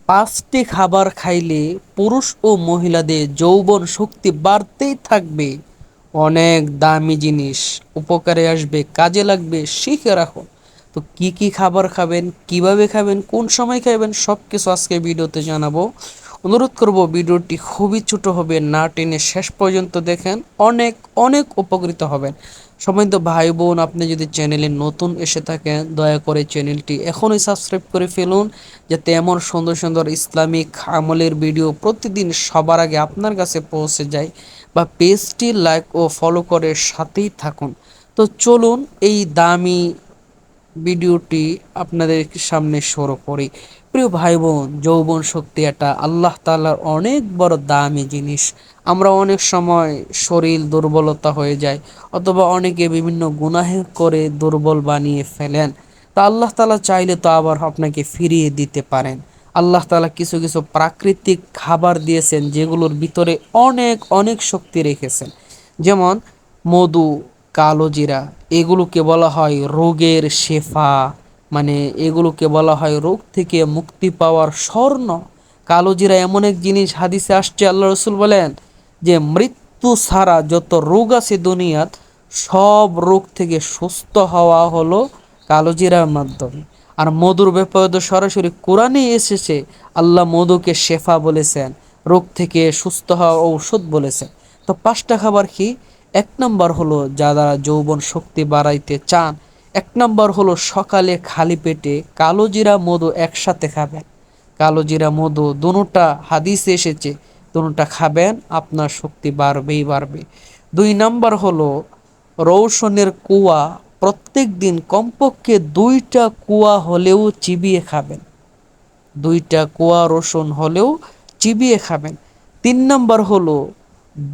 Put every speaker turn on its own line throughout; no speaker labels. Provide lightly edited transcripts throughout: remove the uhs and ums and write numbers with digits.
5টি খাবার খাইলে পুরুষ ও মহিলাদের যৌবন শক্তি বাড়তেই থাকবে। অনেক দামি জিনিস, উপকারে আসবে, কাজে লাগবে, শিখে রাখুন। তো কি কি খাবার খাবেন, কিভাবে খাবেন, কোন সময় খাবেন, সব কিছু আজকে ভিডিওতে জানাবো। অনুরোধ করব ভিডিওটি খুবই ছোট হবে, না টেনে শেষ পর্যন্ত দেখেন, অনেক অনেক উপকৃত হবেন। সম্মানিত ভাই বোন, আপনি যদি চ্যানেলে নতুন এসে থাকেন দয়া করে চ্যানেলটি এখনই সাবস্ক্রাইব করে ফেলুন, যাতে এমন সুন্দর সুন্দর ইসলামিক আমলের ভিডিও প্রতিদিন সবার আগে আপনার কাছে পৌঁছে যায়। বা পেজটি লাইক ও ফলো করে সাথেই থাকুন। তো চলুন এই দামি ভিডিওটি আপনাদের সামনে শুরু করি। প্রিয় ভাই বোন, যৌবন শক্তি এটা আল্লাহ তাআলার অনেক বড় দামি জিনিস। আমরা অনেক সময় শরীর দুর্বলতা হয়ে যায়, অথবা অনেকে বিভিন্ন গুনাহ করে দুর্বল বানিয়ে ফেলেন। তা আল্লাহ তাআলা চাইলে তো আবার আপনাকে ফিরিয়ে দিতে পারেন। আল্লাহ তাআলা কিছু কিছু প্রাকৃতিক খাবার দিয়েছেন যেগুলোর ভিতরে অনেক অনেক শক্তি রেখেছেন। যেমন মধু, কালোজিরা, এগুলোকে বলা হয় রোগের শেফা। মানে এগুলোকে বলা হয় রোগ থেকে মুক্তি পাওয়ার স্বর্ণ। কালোজিরা এমন এক জিনিস, হাদিসে আসছে আল্লাহ রসুল বলেন যে মৃত্যু ছাড়া যত রোগ আছে দুনিয়াত, সব রোগ থেকে সুস্থ হওয়া হলো কালোজিরার মাধ্যমে। আর মধুর ব্যাপারে তো সরাসরি কোরআনে এসেছে, আল্লাহ মধুকে শেফা বলেছেন, রোগ থেকে সুস্থ হওয়া ঔষধ বলেছেন। তো 5টা খাবার কি? 1 নম্বর হলো, যারা যৌবন শক্তি বাড়াইতে চান, 1 নম্বর হলো সকালে খালি পেটে কালোজিরা মধু একসাথে খাবেন। কালোজিরা মধু দুটোটা হাদিসে এসেছে, দুটোটা খাবেন, আপনার শক্তি বাড়বেই বাড়বে। 2 নম্বর হলো রৌশনের কুয়া, প্রত্যেক দিন কমপক্ষে 2টা কুয়া হলেও চিবিয়ে খাবেন। 2টা কুয়া রসুন হলেও চিবিয়ে খাবেন। 3 নম্বর হলো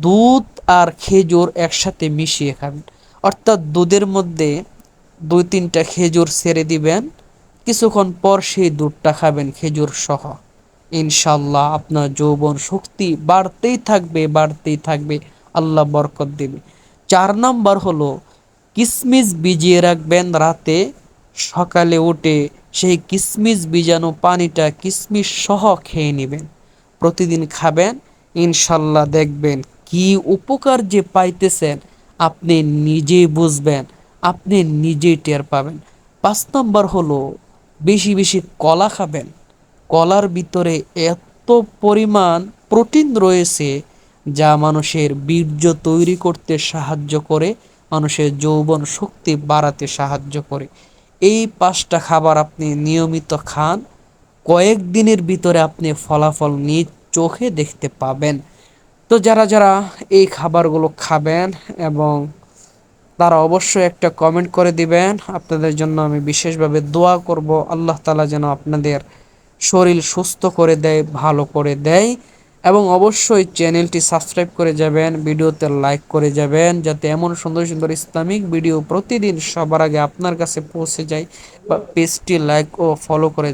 দুধ আর খেজুর একসাথে মিশিয়ে খাবেন। অর্থাৎ দুধের মধ্যে 2-3টা খেজুর ছেড়ে দিবেন, কিছুক্ষণ পর সেই দুধটা খাবেন খেজুর সহ। ইনশাল্লাহ আপনার যৌবন শক্তি বাড়তেই থাকবে, বাড়তেই থাকবে, আল্লাহ বরকত দেবে। 4 নম্বর হলো কিশমিশ ভিজিয়ে রাখবেন রাতে, সকালে উঠে সেই কিশমিশ ভিজানো পানিটা কিশমিশ সহ খেয়ে নেবেন। প্রতিদিন খাবেন, ইনশাল্লাহ দেখবেন কি উপকার যে পাইতেছেন, আপনি নিজেই বুঝবেন, আপনি নিজেই টের পাবেন। 5 নম্বর হলো বেশি বেশি কলা খাবেন। কলার ভিতরে এত পরিমাণ প্রোটিন রয়েছে যা মানুষের বীর্য তৈরি করতে সাহায্য করে, মানুষের যৌবন শক্তি বাড়াতে সাহায্য করে। এই 5টা খাবার আপনি নিয়মিত খান, কয়েকদিনের ভিতরে আপনি ফলাফল নিজ চোখে দেখতে পাবেন। তো যারা যারা এই খাবারগুলো খাবেন, এবং তারা অবশ্যই একটা কমেন্ট করে দিবেন, আপনাদের জন্য আমি বিশেষভাবে দোয়া করব, আল্লাহ তাআলা যেন আপনাদের শরীর সুস্থ করে দেয়, ভালো করে দেয়। এবং অবশ্যই চ্যানেলটি সাবস্ক্রাইব করে যাবেন, ভিডিওতে লাইক করে যাবেন, যাতে এমন সুন্দর সুন্দর ইসলামিক ভিডিও প্রতিদিন সবার আগে আপনার কাছে পৌঁছে যায়। বা পেজটি লাইক ও ফলো করে